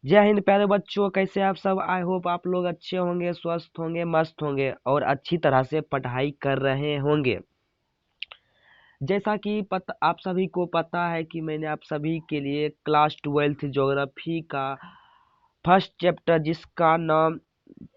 जय हिंद प्यारे बच्चों, कैसे आप सब। आई होप आप लोग अच्छे होंगे, स्वस्थ होंगे, मस्त होंगे और अच्छी तरह से पढ़ाई कर रहे होंगे। जैसा कि आप सभी को पता है कि मैंने आप सभी के लिए क्लास 12th ज्योग्राफी का फर्स्ट चैप्टर, जिसका नाम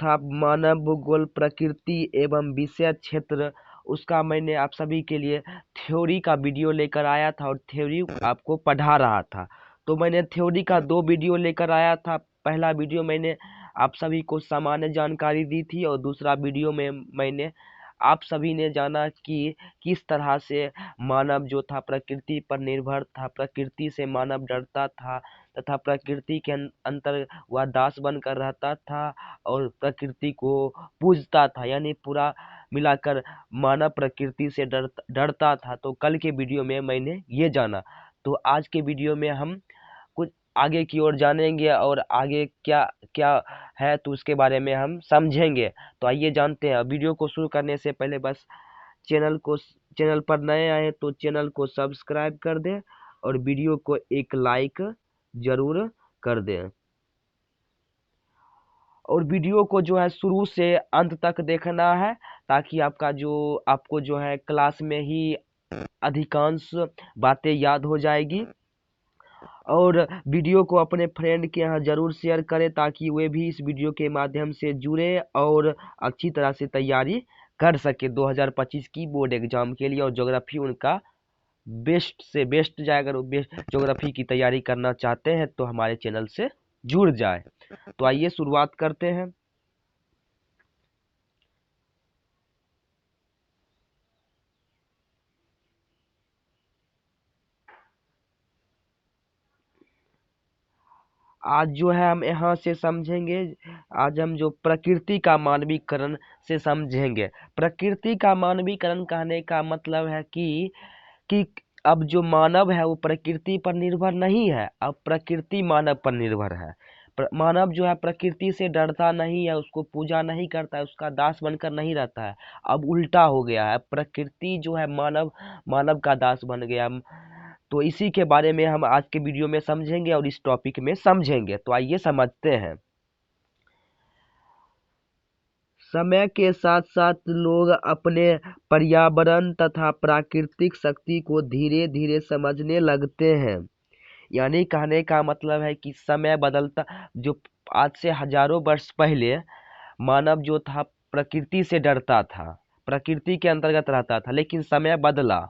था मानव भूगोल प्रकृति एवं विषय क्षेत्र, उसका मैंने आप सभी के लिए थ्योरी का वीडियो लेकर आया था और थ्योरी आपको पढ़ा रहा था। तो मैंने थ्योरी का दो वीडियो लेकर आया था। पहला वीडियो मैंने आप सभी को सामान्य जानकारी दी थी और दूसरा वीडियो में मैंने आप सभी ने जाना कि किस तरह से मानव जो था प्रकृति पर निर्भर था, प्रकृति से मानव डरता था तथा प्रकृति के अंतर वह दास बनकर रहता था और प्रकृति को पूजता था। यानी पूरा मिलाकर मानव प्रकृति से डरता था। तो कल के वीडियो में मैंने ये जाना। तो आज के वीडियो में हम कुछ आगे की ओर जानेंगे और आगे क्या क्या है तो उसके बारे में हम समझेंगे। तो आइए जानते हैं। वीडियो को शुरू करने से पहले बस चैनल पर नए आए तो चैनल को सब्सक्राइब कर दें और वीडियो को एक लाइक जरूर कर दें और वीडियो को जो है शुरू से अंत तक देखना है, ताकि आपको जो है क्लास में ही अधिकांश बातें याद हो जाएगी। और वीडियो को अपने फ्रेंड के यहाँ ज़रूर शेयर करें ताकि वे भी इस वीडियो के माध्यम से जुड़े और अच्छी तरह से तैयारी कर सके 2025 की बोर्ड एग्जाम के लिए। और ज्योग्राफी उनका बेस्ट से बेस्ट जाए। अगर वो ज्योग्राफी की तैयारी करना चाहते हैं तो हमारे चैनल से जुड़ जाए। तो आइए शुरुआत करते हैं। आज जो है हम यहाँ से समझेंगे। आज हम जो प्रकृति का मानवीकरण से समझेंगे। प्रकृति का मानवीकरण कहने का मतलब है कि अब जो मानव है वो प्रकृति पर निर्भर नहीं है, अब प्रकृति मानव पर निर्भर है। मानव जो है प्रकृति से डरता नहीं है, उसको पूजा नहीं करता है, उसका दास बनकर नहीं रहता है। अब उल्टा हो गया है, प्रकृति जो है मानव का दास बन गया। तो इसी के बारे में हम आज के वीडियो में समझेंगे और इस टॉपिक में समझेंगे। तो आइए समझते हैं। समय के साथ साथ लोग अपने पर्यावरण तथा प्राकृतिक शक्ति को धीरे धीरे समझने लगते हैं। यानी कहने का मतलब है कि समय बदलता, जो आज से हजारों वर्ष पहले मानव जो था प्रकृति से डरता था, प्रकृति के अंतर्गत रहता था, लेकिन समय बदला।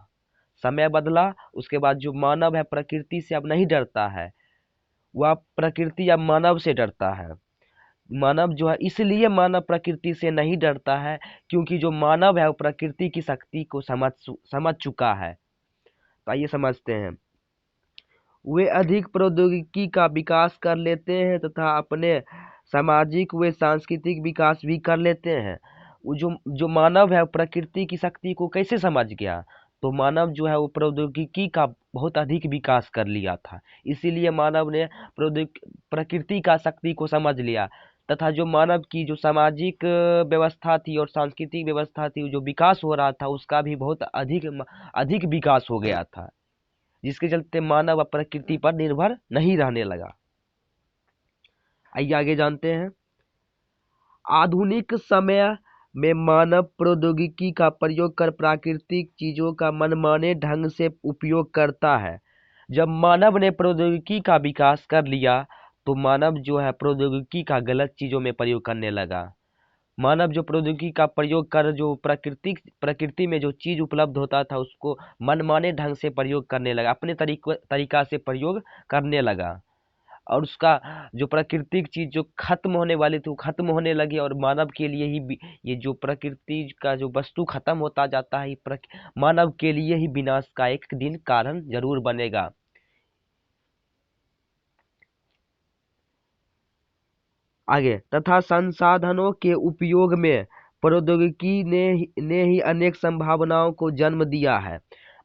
उसके बाद जो मानव है प्रकृति से अब नहीं डरता है, वह प्रकृति अब मानव से डरता है। मानव जो है, इसलिए मानव प्रकृति से नहीं डरता है क्योंकि जो मानव है वो प्रकृति की शक्ति को समझ चुका है। तो आइए समझते हैं। वे अधिक प्रौद्योगिकी का विकास कर लेते हैं तथा अपने सामाजिक व सांस्कृतिक विकास भी कर लेते हैं। वो जो मानव है वो प्रकृति की शक्ति को कैसे समझ गया, तो मानव जो है वो प्रौद्योगिकी का बहुत अधिक विकास कर लिया था। इसीलिए मानव ने प्रकृति का शक्ति को समझ लिया तथा जो मानव की जो सामाजिक व्यवस्था थी और सांस्कृतिक व्यवस्था थी, जो विकास हो रहा था उसका भी बहुत अधिक अधिक विकास हो गया था, जिसके चलते मानव अब प्रकृति पर निर्भर नहीं रहने लगा। आइए आगे जानते हैं। आधुनिक समय में मानव प्रौद्योगिकी का प्रयोग कर प्राकृतिक चीजों का मनमाने ढंग से उपयोग करता है। जब मानव ने प्रौद्योगिकी का विकास कर लिया तो मानव जो है प्रौद्योगिकी का गलत चीजों में प्रयोग करने लगा। मानव जो प्रौद्योगिकी का प्रयोग कर जो प्रकृति में जो चीज उपलब्ध होता था उसको मनमाने ढंग से प्रयोग करने लगा, अपने तरीका से प्रयोग करने लगा। और उसका जो प्राकृतिक चीज जो खत्म होने वाली थी वो खत्म होने लगी और मानव के लिए ही ये जो प्रकृति का जो वस्तु खत्म होता जाता है, मानव के लिए ही विनाश का एक दिन कारण जरूर बनेगा। आगे, तथा संसाधनों के उपयोग में प्रौद्योगिकी ने ही अनेक संभावनाओं को जन्म दिया है।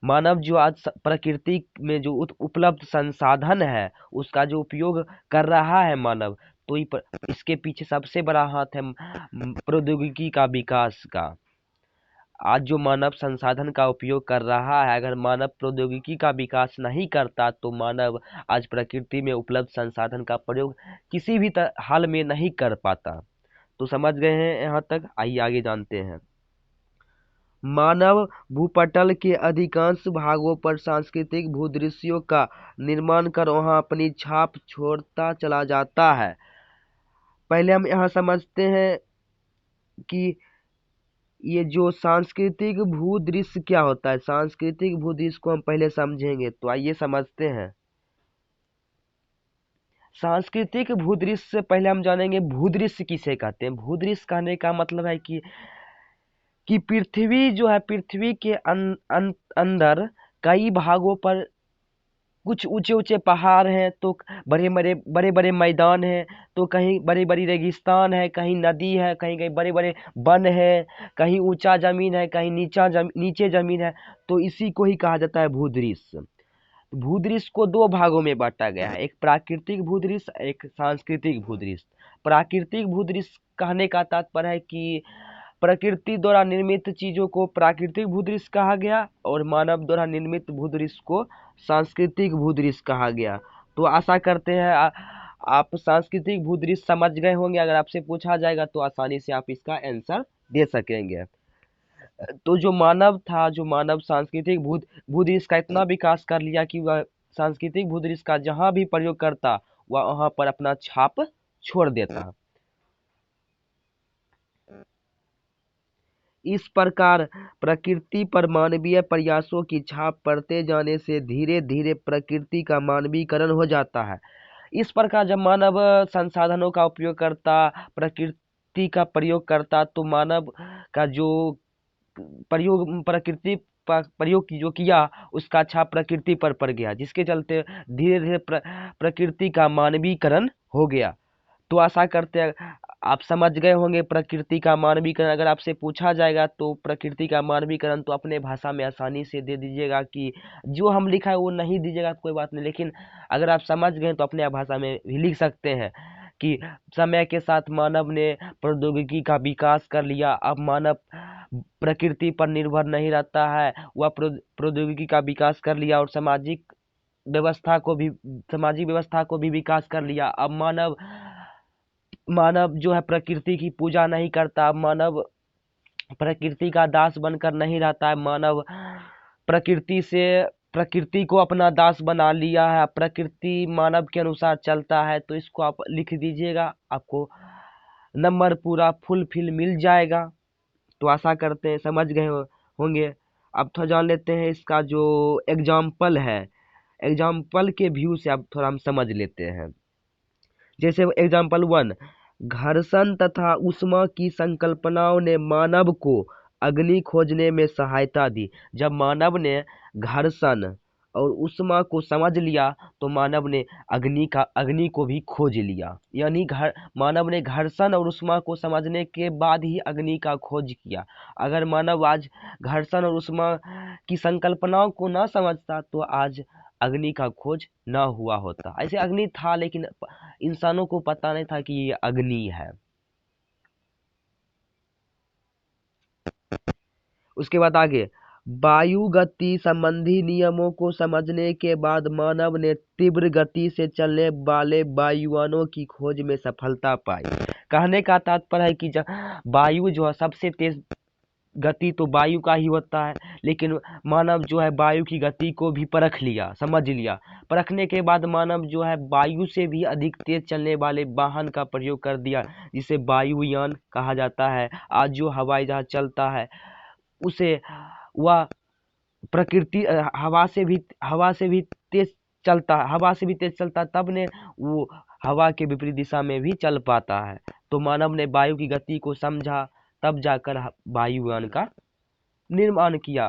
मानव जो आज प्रकृति में जो उपलब्ध संसाधन है उसका जो उपयोग कर रहा है मानव, तो इसके पीछे सबसे बड़ा हाथ है प्रौद्योगिकी का विकास का। आज जो मानव संसाधन का उपयोग कर रहा है, अगर मानव प्रौद्योगिकी का विकास नहीं करता तो मानव आज प्रकृति में उपलब्ध संसाधन का प्रयोग किसी भी हाल में नहीं कर पाता। तो समझ गए हैं यहाँ तक? आइए आगे जानते हैं। मानव भूपटल के अधिकांश भागों पर सांस्कृतिक भूदृश्यों का निर्माण कर वहां अपनी छाप छोड़ता चला जाता है। पहले हम यहाँ समझते हैं कि ये जो सांस्कृतिक भूदृश्य क्या होता है। सांस्कृतिक भूदृश्य को हम पहले समझेंगे, तो आइए समझते हैं। सांस्कृतिक भूदृश्य से पहले हम जानेंगे भूदृश्य किसे कहते हैं। भूदृश्य कहने का मतलब है कि पृथ्वी जो है, पृथ्वी के अंदर कई भागों पर कुछ ऊंचे ऊंचे पहाड़ हैं, तो बड़े बड़े मैदान हैं, तो कहीं बड़ी बड़ी रेगिस्तान है, कहीं नदी है, कहीं कहीं बड़े बड़े वन है, कहीं ऊंचा जमीन है, कहीं नीचे जमीन है। तो इसी को ही कहा जाता है भूदृश्य। भूदृश्य को दो भागों में बांटा गया है, एक प्राकृतिक भूदृश्य, एक सांस्कृतिक भूदृश्य। प्राकृतिक भूदृश्य कहने का तात्पर्य है कि प्रकृति द्वारा निर्मित चीजों को प्राकृतिक भूदृश्य कहा गया, और मानव द्वारा निर्मित भूदृश्य को सांस्कृतिक भूदृश्य कहा गया। तो आशा करते हैं आप सांस्कृतिक भूदृश्य समझ गए होंगे। अगर आपसे पूछा जाएगा तो आसानी से आप इसका आंसर दे सकेंगे। तो जो मानव था, जो मानव सांस्कृतिक भूदृश्य का इतना विकास कर लिया कि वह सांस्कृतिक भूदृश्य का जहां भी प्रयोग करता वह वहां पर अपना छाप छोड़ देता। इस प्रकार प्रकृति पर मानवीय प्रयासों की छाप पड़ते जाने से धीरे धीरे प्रकृति का मानवीकरण हो जाता है। इस प्रकार जब मानव संसाधनों का उपयोग करता, प्रकृति का प्रयोग करता, तो मानव का जो प्रयोग जो किया उसका छाप प्रकृति पर पड़ गया, जिसके चलते धीरे धीरे प्रकृति का मानवीकरण हो गया। तो आशा करते हैं आप समझ गए होंगे प्रकृति का मानवीकरण। अगर आपसे पूछा जाएगा तो प्रकृति का मानवीकरण तो अपने भाषा में आसानी से दे दीजिएगा, कि जो हम लिखा है वो नहीं दीजिएगा तो कोई बात नहीं, लेकिन अगर आप समझ गए तो अपने भाषा में भी लिख सकते हैं कि समय के साथ मानव ने प्रौद्योगिकी का विकास कर लिया। अब मानव प्रकृति पर निर्भर नहीं रहता है, वह प्रौद्योगिकी का विकास कर लिया और सामाजिक व्यवस्था को भी विकास कर लिया। अब मानव जो है प्रकृति की पूजा नहीं करता, मानव प्रकृति का दास बनकर नहीं रहता है, मानव प्रकृति को अपना दास बना लिया है, प्रकृति मानव के अनुसार चलता है। तो इसको आप लिख दीजिएगा, आपको नंबर पूरा फुलफिल मिल जाएगा। तो आशा करते हैं समझ गए होंगे। अब थोड़ा जान लेते हैं इसका जो एग्जाम्पल है, एग्जाम्पल के व्यू से अब थोड़ा हम समझ लेते हैं। जैसे एग्जाम्पल 1, घर्षण तथा ऊष्मा की संकल्पनाओं ने मानव को अग्नि खोजने में सहायता दी। जब मानव ने घर्षण और ऊष्मा को समझ लिया तो मानव ने अग्नि को भी खोज लिया। यानी मानव ने घर्षण और ऊष्मा को समझने के बाद ही अग्नि का खोज किया। अगर मानव आज घर्षण और ऊष्मा की संकल्पनाओं को ना समझता तो आज अग्नि का खोज ना हुआ होता। ऐसे अग्नि था लेकिन इंसानों को पता नहीं था कि ये अग्नि है। उसके बाद आगे, वायु गति संबंधी नियमों को समझने के बाद मानव ने तीव्र गति से चलने वाले वायुयानों की खोज में सफलता पाई। कहने का तात्पर्य है कि वायु जो है सबसे तेज गति तो वायु का ही होता है, लेकिन मानव जो है वायु की गति को भी परख लिया, समझ लिया। परखने के बाद मानव जो है वायु से भी अधिक तेज चलने वाले वाहन का प्रयोग कर दिया, जिसे वायुयान कहा जाता है। आज जो हवाई जहाज चलता है उसे वह प्रकृति हवा से भी तेज चलता है, तब ने वो हवा के विपरीत दिशा में भी चल पाता है। तो मानव ने वायु की गति को समझा, तब जाकर वायुयान का निर्माण किया।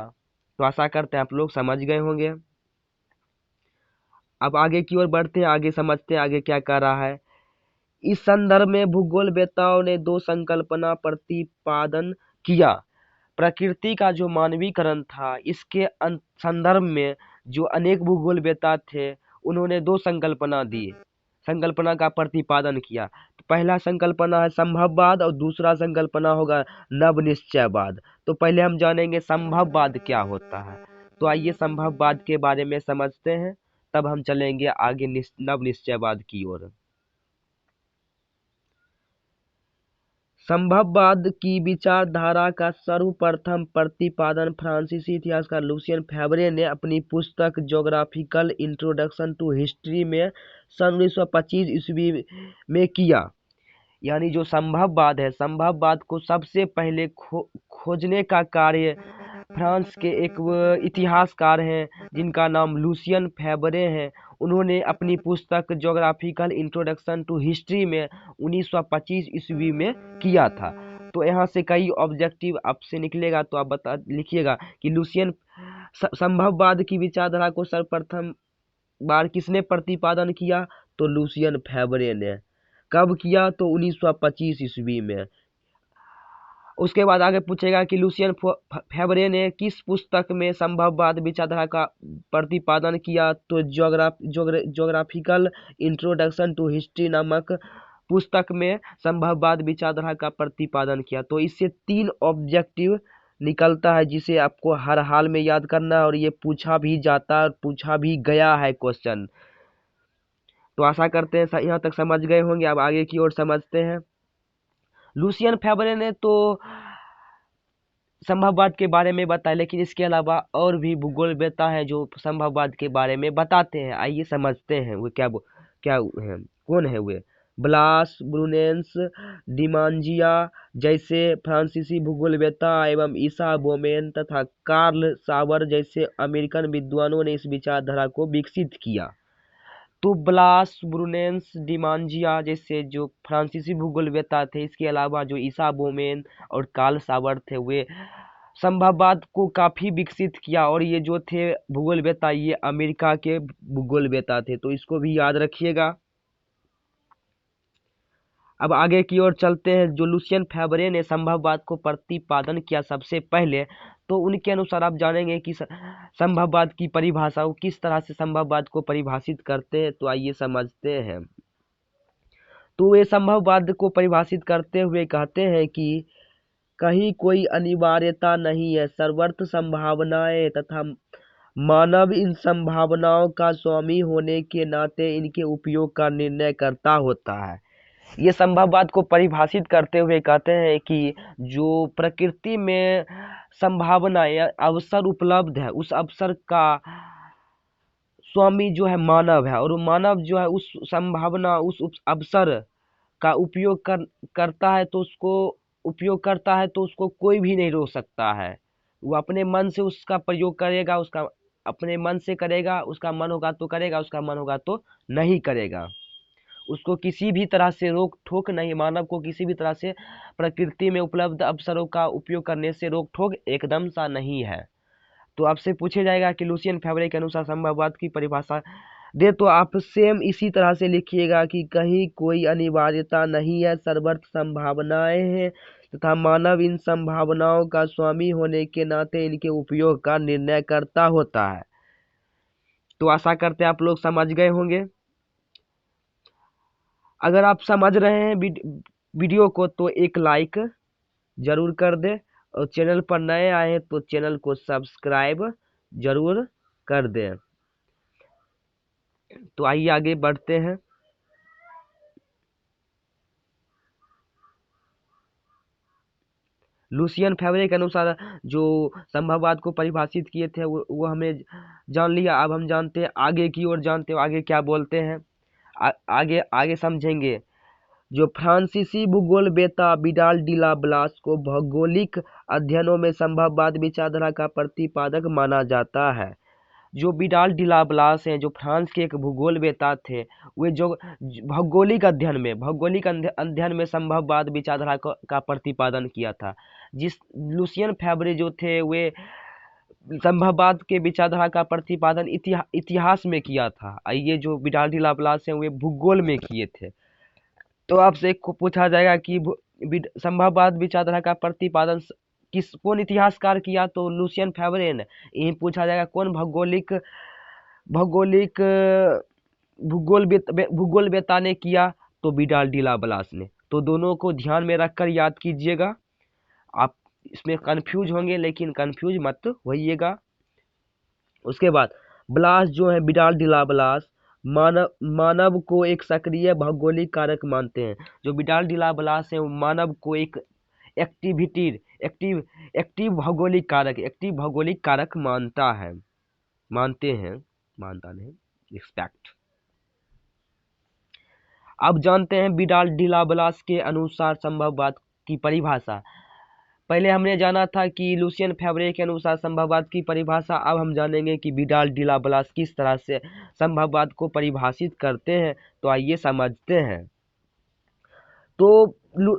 तो आशा करते हैं आप लोग समझ गए होंगे। अब आगे की ओर बढ़ते हैं, आगे समझते हैं आगे क्या कर रहा है। इस संदर्भ में भूगोलवेत्ताओं ने दो संकल्पना प्रतिपादन किया। प्रकृति का जो मानवीकरण था, इसके संदर्भ में जो अनेक भूगोलवेत्ता थे उन्होंने दो संकल्पना दी। संकल्पना का प्रतिपादन किया। तो पहला संकल्पना है संभववाद और दूसरा संकल्पना होगा नवनिश्चयवाद। तो पहले हम जानेंगे संभववाद क्या होता है। तो आइए संभववाद के बारे में समझते हैं, तब हम चलेंगे आगे नवनिश्चयवाद की ओर। संभववाद की विचारधारा का सर्वप्रथम प्रतिपादन फ्रांसीसी इतिहासकार लुसियन फेवरे ने अपनी पुस्तक ज्योग्राफिकल इंट्रोडक्शन टू हिस्ट्री में सन 1925 ईस्वी में किया। यानी जो संभववाद है, संभववाद को सबसे पहले खोजने का कार्य फ्रांस के एक इतिहासकार हैं जिनका नाम लुसियन फेवरे है। उन्होंने अपनी पुस्तक ज्योग्राफिकल इंट्रोडक्शन टू हिस्ट्री में 1925 ईस्वी में किया था। तो यहाँ से कई ऑब्जेक्टिव आपसे निकलेगा, तो आप लिखिएगा कि लुसियन संभववाद की विचारधारा को सर्वप्रथम बार किसने प्रतिपादन किया? तो लुसियन फेवरे ने। कब किया? तो 1925 ईस्वी में। उसके बाद आगे पूछेगा कि लुसियन फेवरे ने किस पुस्तक में संभववाद विचारधारा का प्रतिपादन किया? तो ज्योग्राफिकल इंट्रोडक्शन टू हिस्ट्री नामक पुस्तक में संभववाद विचारधारा का प्रतिपादन किया। तो इससे 3 ऑब्जेक्टिव निकलता है जिसे आपको हर हाल में याद करना है, और ये पूछा भी जाता है, पूछा भी गया है क्वेश्चन। तो आशा करते हैं यहाँ तक समझ गए होंगे। अब आगे की ओर समझते हैं। लुसियन फेवरे ने तो संभववाद के बारे में बताया, लेकिन इसके अलावा और भी भूगोलवेत्ता हैं जो संभववाद के बारे में बताते हैं। आइए समझते हैं वो क्या है, कौन है वे। ब्लास ब्रुनेंस डिमांजिया जैसे फ्रांसीसी भूगोलवेत्ता एवं ईसा बोमेन तथा कार्ल सावर जैसे अमेरिकन विद्वानों ने इस विचारधारा को विकसित किया। तो ब्लास ब्रुनेंस डिमांजिया जैसे जो फ्रांसीसी भूगोलवेत्ता थे, इसके अलावा जो ईसा बोमेन और कार्ल सावर थे, वे संभववाद को काफी विकसित किया। और ये जो थे भूगोलवेत्ता, ये अमेरिका के भूगोलवेत्ता थे, तो इसको भी याद रखिएगा। अब आगे की ओर चलते हैं। जो लुसियन फेवरे ने संभववाद को प्रतिपादन किया सबसे पहले, तो उनके अनुसार आप जानेंगे कि संभववाद की परिभाषा, वो किस तरह से संभववाद को परिभाषित करते हैं। तो आइए समझते हैं। तो वे संभववाद को परिभाषित करते हुए कहते हैं कि कहीं कोई अनिवार्यता नहीं है, सर्वत्र संभावनाएं तथा मानव इन संभावनाओं का स्वामी होने के नाते इनके उपयोग का निर्णय करता होता है। ये संभववाद को परिभाषित करते हुए कहते हैं कि जो प्रकृति में संभावना या अवसर उपलब्ध है, उस अवसर का स्वामी जो है मानव है, और मानव जो है उस संभावना, उस अवसर का उपयोग करता है, तो उसको कोई भी नहीं रोक सकता है। वो अपने मन से उसका प्रयोग करेगा, उसका अपने मन से करेगा, उसका मन होगा तो करेगा, उसका मन होगा तो नहीं करेगा। उसको किसी भी तरह से रोक ठोक नहीं, मानव को किसी भी तरह से प्रकृति में उपलब्ध अवसरों का उपयोग करने से रोक ठोक एकदम सा नहीं है। तो आपसे पूछे जाएगा कि लुसियन फेवरे के अनुसार संभववाद की परिभाषा दे, तो आप सेम इसी तरह से लिखिएगा कि कहीं कोई अनिवार्यता नहीं है, सर्वत्र संभावनाएं हैं तथा मानव इन संभावनाओं का स्वामी होने के नाते इनके उपयोग का निर्णय करता होता है। तो आशा करते हैं आप लोग समझ गए होंगे। अगर आप समझ रहे हैं वीडियो को, तो एक लाइक जरूर कर दे, और चैनल पर नए आए हैं तो चैनल को सब्सक्राइब जरूर कर दें। तो आइए आगे बढ़ते हैं। लुसियन फेवरे के अनुसार जो संभववाद को परिभाषित किए थे वो हमें जान लिया। अब हम जानते हैं आगे की ओर, जानते हो आगे क्या बोलते हैं। आगे आगे समझेंगे। जो फ्रांसीसी भूगोलवेत्ता विडाल डी ला ब्लास को भौगोलिक अध्ययनों में संभववाद विचारधारा का प्रतिपादक माना जाता है। जो विडाल डी ला ब्लास हैं, जो फ्रांस के एक भूगोलवेत्ता थे, वे जो भौगोलिक अध्ययन में संभववाद विचारधारा का प्रतिपादन किया था। जिस लुसियन फेवरे जो थे, वे संभववाद के विचारधारा का प्रतिपादन इतिहास में किया था। ये जो विडाल डी ला ब्लास हैं, वे भूगोल में किए थे। तो आपसे पूछा जाएगा कि संभववाद विचारधारा का प्रतिपादन कौन इतिहासकार किया? तो लुसियन फेवरे ने। यही पूछा जाएगा कौन भौगोलिक भूगोल बेता ने किया तो विडाल डिला ब्लास ने। तो दोनों को ध्यान में रखकर याद कीजिएगा। आप इसमें कंफ्यूज होंगे लेकिन कंफ्यूज मत होइएगा। उसके बाद ब्लास जो है विडाल डिला ब्लास मानव को एक सक्रिय भौगोलिक कारक मानते हैं। जो विडाल डिला ब्लास है वो मानव को एक एक्टिविटी एक्टिव भौगोलिक कारक मानते हैं, मानता नहीं, एक्सपेक्ट। अब जानते हैं विडाल डिला ब्लास के अनुसार संभववाद की परिभाषा। पहले हमने जाना था कि लुसियन फेवरे के अनुसार संभववाद की परिभाषा। अब हम जानेंगे कि विडाल डिला ब्लास किस तरह से संभववाद को परिभाषित करते हैं। तो आइए समझते हैं। तो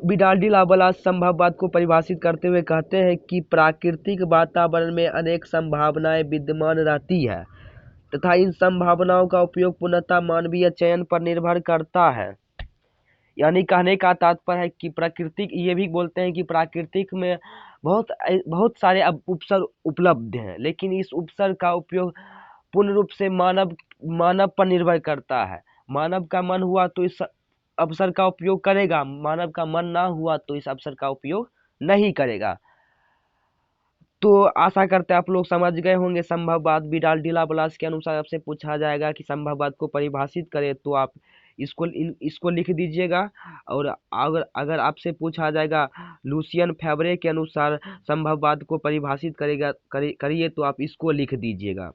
विडाल डिला ब्लास संभववाद को परिभाषित करते हुए कहते हैं कि प्राकृतिक वातावरण में अनेक संभावनाएं विद्यमान रहती है तथा इन संभावनाओं का उपयोग पूर्णतः मानवीय चयन पर निर्भर करता है। यानी कहने का तात्पर्य है कि प्राकृतिक, ये भी बोलते हैं कि प्राकृतिक में बहुत सारे उपसर उपलब्ध हैं, लेकिन इस उपसर का उपयोग पूर्ण रूप से मानव पर निर्भर करता है। मानव का मन हुआ तो इस अवसर का उपयोग करेगा, मानव का मन ना हुआ तो इस अवसर का उपयोग नहीं करेगा। तो आशा करते हैं आप लोग समझ गए होंगे संभववाद। विडाल डिला ब्लास के अनुसार आपसे पूछा जाएगा कि संभववाद को परिभाषित करें तो आप इसको लिख दीजिएगा। और अगर आपसे पूछा जाएगा लुसियन फेवरे के अनुसार संभववाद को परिभाषित करिए तो आप इसको लिख दीजिएगा।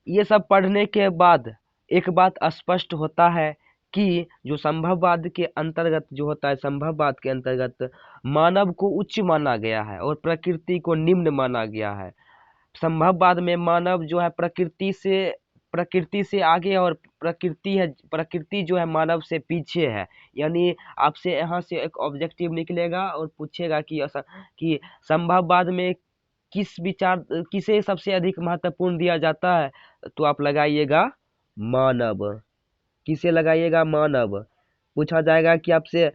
ये सब पढ़ने के बाद एक बात स्पष्ट होता है कि जो संभववाद के अंतर्गत जो होता है, संभववाद के अंतर्गत मानव को उच्च माना गया है और प्रकृति को निम्न माना गया है। संभववाद में मानव जो है प्रकृति से आगे और प्रकृति जो है मानव से पीछे है। यानी आपसे यहाँ से एक ऑब्जेक्टिव निकलेगा और पूछेगा कि संभववाद में किसे सबसे अधिक महत्वपूर्ण दिया जाता है, तो आप लगाइएगा मानव। किसे लगाइएगा? मानव। पूछा जाएगा कि आपसे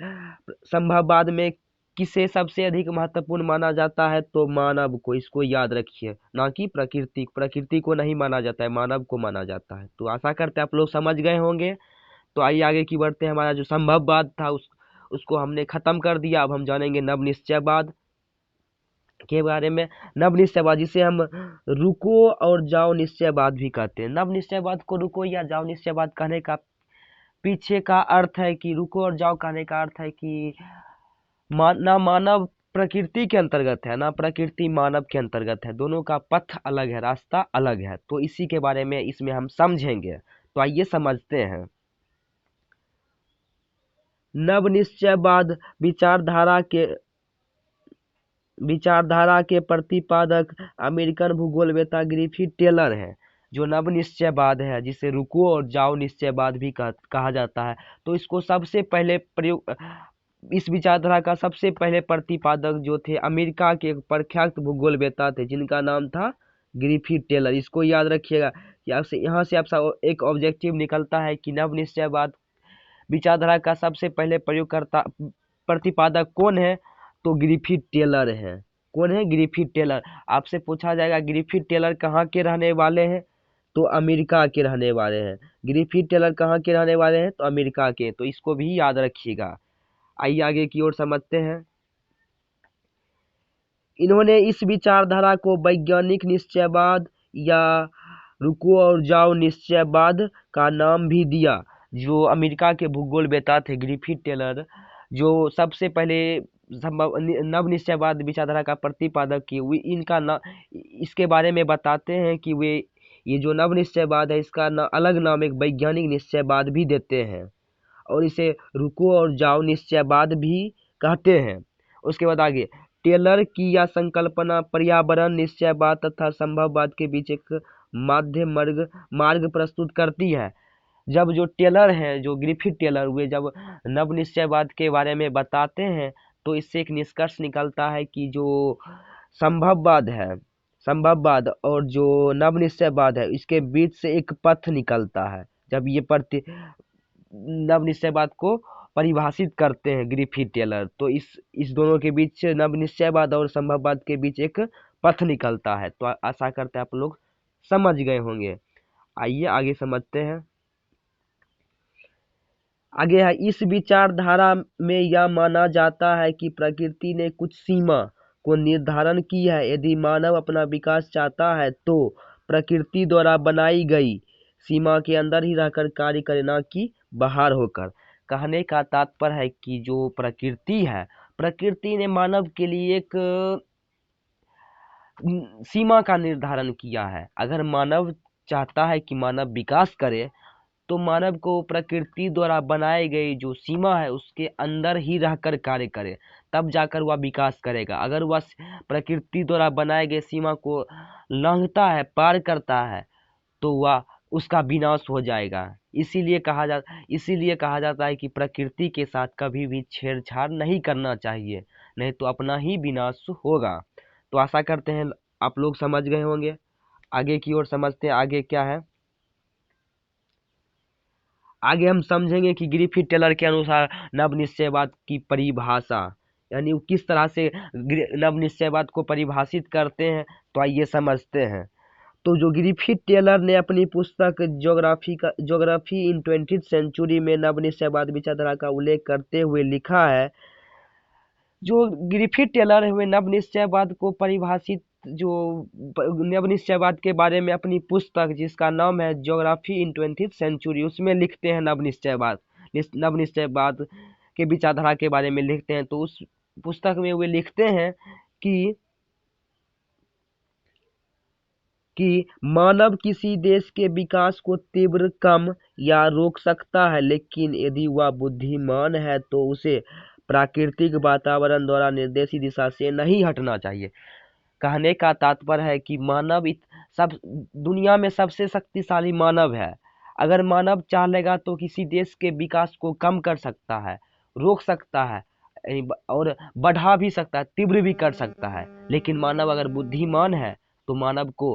संभववाद में किसे सबसे अधिक महत्वपूर्ण माना जाता है, तो मानव को। इसको याद रखिए, ना कि प्रकृति को नहीं माना जाता है, मानव को माना जाता है। तो आशा करते हैं आप लोग समझ गए होंगे। तो आइए आगे की बढ़ते हैं। हमारा जो संभववाद था उसको हमने खत्म कर दिया। अब हम जानेंगे नवनिश्चयवाद के बारे में। नवनिश्चयवाद, जिसे हम रुको और जाओ निश्चयवाद भी कहते हैं। नवनिश्चयवाद को रुको या जाओ निश्चयवाद कहने का पीछे का अर्थ है कि रुको और जाओ कहने का अर्थ है कि ना मानव प्रकृति के अंतर्गत है, ना प्रकृति मानव के अंतर्गत है। दोनों का पथ अलग है, रास्ता अलग है। तो इसी के बारे में इसमें हम समझेंगे। तो आइए समझते हैं। नवनिश्चयवाद विचारधारा के प्रतिपादक अमेरिकन भूगोलवेत्ता ग्रिफिथ टेलर है। जो नवनिश्चयवाद है, जिसे रुको और जाओ निश्चयवाद भी कहा जाता है, तो इसको सबसे पहले इस विचारधारा का सबसे पहले प्रतिपादक जो थे अमेरिका के एक प्रख्यात भूगोलवेत्ता थे, जिनका नाम था ग्रिफिथ टेलर। इसको याद रखिएगा कि आपसे यहाँ से आपका एक ऑब्जेक्टिव निकलता है कि नवनिश्चयवाद विचारधारा का सबसे पहले प्रतिपादक कौन है, तो ग्रिफिथ टेलर है। कौन है? Griffith Taylor. आपसे पूछा जाएगा ग्रिफिथ टेलर कहाँ के रहने वाले हैं, तो अमेरिका के रहने वाले हैं। ग्रिफिथ टेलर कहाँ के रहने वाले हैं, तो अमेरिका के। तो इसको भी याद रखिएगा। आइए आगे की ओर समझते हैं। इन्होंने इस विचारधारा को वैज्ञानिक निश्चयवाद या रुको और जाओ निश्चयवाद का नाम भी दिया। जो अमेरिका के भूगोलवेत्ता थे ग्रिफिथ टेलर, जो सबसे पहले नव निश्चयवाद विचारधारा का प्रतिपादक किए, वे इसके बारे में बताते हैं कि ये जो नव निश्चयवाद है, इसका अलग नाम एक वैज्ञानिक निश्चयवाद भी देते हैं और इसे रुको और जाओ निश्चयवाद भी कहते हैं। उसके बाद आगे, टेलर की यह संकल्पना पर्यावरण निश्चयवाद तथा संभववाद के बीच एक माध्य मार्ग प्रस्तुत करती है। जब जो टेलर हैं, जो ग्रिफिथ टेलर हुए, जब नव निश्चयवाद के बारे में बताते हैं, तो इससे एक निष्कर्ष निकलता है कि जो संभववाद और जो नव निश्चयवाद है, इसके बीच से एक पथ निकलता है। जब ये नव निश्चयवाद को परिभाषित करते हैं ग्रिफिथ टेलर, तो इस दोनों के बीच, नव निश्चयवाद और संभववाद के बीच एक पथ निकलता है। तो आशा करते हैं आप लोग समझ गए होंगे। आइए आगे समझते हैं। आगे है, इस विचारधारा में यह माना जाता है कि प्रकृति ने कुछ सीमा को निर्धारण की है। यदि मानव अपना विकास चाहता है तो प्रकृति द्वारा बनाई गई सीमा के अंदर ही रहकर कार्य करे, न कि बाहर होकर। कहने का तात्पर्य है कि जो प्रकृति है, प्रकृति ने मानव के लिए एक सीमा का निर्धारण किया है। अगर मानव चाहता है कि मानव विकास करे तो मानव को प्रकृति द्वारा बनाई गई जो सीमा है उसके अंदर ही रहकर कार्य करे, तब जाकर वह विकास करेगा। अगर वह प्रकृति द्वारा बनाए गए सीमा को लांघता है, पार करता है, तो वह उसका विनाश हो जाएगा। इसीलिए कहा जाता है कि प्रकृति के साथ कभी भी छेड़छाड़ नहीं करना चाहिए, नहीं तो अपना ही विनाश होगा। तो आशा करते हैं आप लोग समझ गए होंगे। आगे की ओर समझते हैं, आगे क्या है। आगे हम समझेंगे कि ग्रिफिथ टेलर के अनुसार नवनिश्चयवाद की परिभाषा, यानी वो किस तरह से नवनिश्चयवाद को परिभाषित करते हैं। तो आइए समझते हैं। तो जो ग्रिफिथ टेलर ने अपनी पुस्तक ज्योग्राफी इन 20th सेंचुरी में नवनिश्चयवाद विचारधारा का उल्लेख करते हुए लिखा है। जो ग्रिफिथ टेलर हुए नवनिश्चयवाद को परिभाषित, जो नवनिश्चयवाद के बारे में अपनी पुस्तक जिसका नाम है ज्योग्राफी इन 20th सेंचुरी, उसमें लिखते हैं नवनिश्चयवाद के विचारधारा के बारे में लिखते हैं। तो उस पुस्तक में वे लिखते हैं कि मानव किसी देश के विकास को तीव्र, कम या रोक सकता है, लेकिन यदि वह बुद्धिमान है तो उसे प्राकृतिक वातावरण द्वारा निर्देशित दिशा से नहीं हटना चाहिए। कहने का तात्पर्य है कि मानव सब दुनिया में सबसे शक्तिशाली मानव है। अगर मानव चाह लेगा तो किसी देश के विकास को कम कर सकता है, रोक सकता है और बढ़ा भी सकता है, तीव्र भी कर सकता है। लेकिन मानव अगर बुद्धिमान है तो मानव को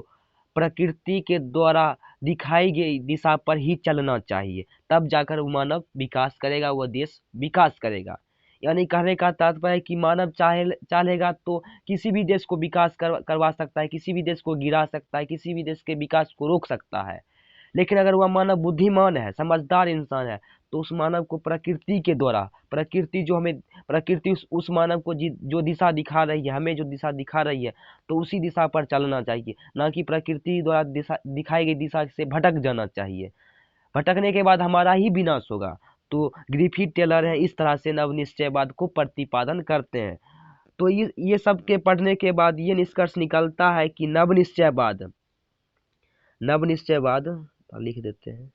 प्रकृति के द्वारा दिखाई गई दिशा पर ही चलना चाहिए, तब जाकर वो मानव विकास करेगा, वह देश विकास करेगा। यानी कहने का तात्पर्य है कि मानव चाहेगा तो किसी भी देश को विकास करवा सकता है, किसी भी देश को गिरा सकता है, किसी भी देश के विकास को रोक सकता है। लेकिन अगर वह मानव बुद्धिमान है, समझदार इंसान है, तो उस मानव को प्रकृति के द्वारा, प्रकृति उस मानव को जो दिशा दिखा रही है, हमें जो दिशा दिखा रही है, तो उसी दिशा पर चलना चाहिए, ना कि प्रकृति द्वारा दिखाई गई दिशा से भटक जाना चाहिए। भटकने के बाद हमारा ही विनाश होगा। तो ग्रिफिथ टेलर है इस तरह से नवनिश्चयवाद को प्रतिपादन करते हैं। तो ये सब के पढ़ने के बाद ये निष्कर्ष निकलता है कि नवनिश्चयवाद लिख देते हैं।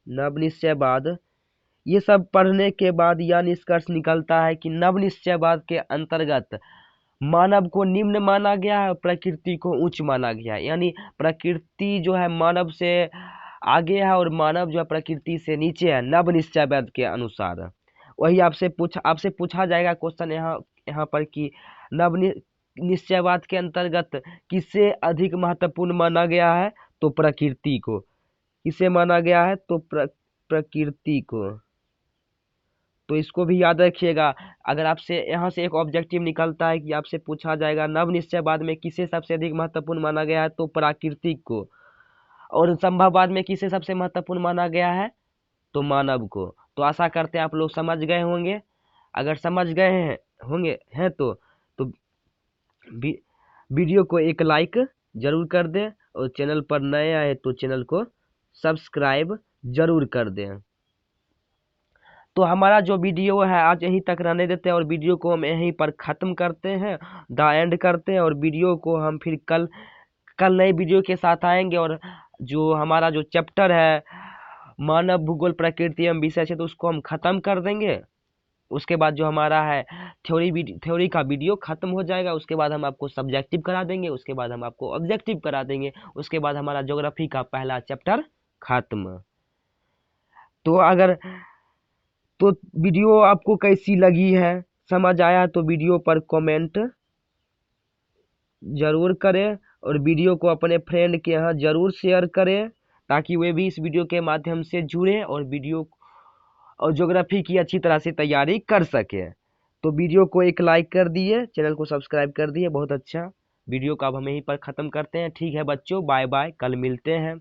नवनिश्चयवाद, ये सब पढ़ने के बाद यह निष्कर्ष निकलता है कि नवनिश्चयवाद के अंतर्गत मानव को निम्न माना गया है और प्रकृति को उच्च माना गया है। यानी प्रकृति जो है मानव से आगे है और मानव जो है प्रकृति से नीचे है, नवनिश्चयवाद के अनुसार। वही आपसे पूछा जाएगा क्वेश्चन यहाँ पर कि नवनिश्चयवाद के अंतर्गत किसे अधिक महत्वपूर्ण माना गया है, तो प्रकृति को। किसे माना गया है, तो प्रकृति को। तो इसको भी याद रखिएगा। अगर आपसे यहाँ से एक ऑब्जेक्टिव निकलता है कि आपसे पूछा जाएगा नवनिश्चयवाद में किसे सबसे अधिक महत्वपूर्ण माना गया है, तो प्राकृतिक को, और संभववाद में किसे सबसे महत्वपूर्ण माना गया है, तो मानव को। तो आशा करते हैं आप लोग समझ गए होंगे। अगर समझ गए हैं तो वीडियो को एक लाइक जरूर कर दें, और चैनल पर नए आए तो चैनल को सब्सक्राइब जरूर कर दें। तो हमारा जो वीडियो है आज यहीं तक रहने देते हैं, और वीडियो को हम यहीं पर ख़त्म करते हैं, द एंड करते हैं। और वीडियो को हम फिर कल नए वीडियो के साथ आएंगे। और जो हमारा जो चैप्टर है मानव भूगोल प्रकृति एवं विषय क्षेत्र, उसको हम ख़त्म कर देंगे। उसके बाद जो हमारा है थ्योरी का वीडियो ख़त्म हो जाएगा। उसके बाद हम आपको सब्जेक्टिव करा देंगे, उसके बाद हम आपको ऑब्जेक्टिव करा देंगे, उसके बाद हमारा ज्योग्राफी का पहला चैप्टर खत्म। तो वीडियो आपको कैसी लगी है, समझ आया तो वीडियो पर कमेंट जरूर करें, और वीडियो को अपने फ्रेंड के यहाँ जरूर शेयर करें, ताकि वे भी इस वीडियो के माध्यम से जुड़े और वीडियो और ज्योग्राफी की अच्छी तरह से तैयारी कर सके। तो वीडियो को एक लाइक कर दिए, चैनल को सब्सक्राइब कर दिए, बहुत अच्छा। वीडियो को अब हम यहीं पर ख़त्म करते हैं। ठीक है बच्चों, बाय बाय, कल मिलते हैं।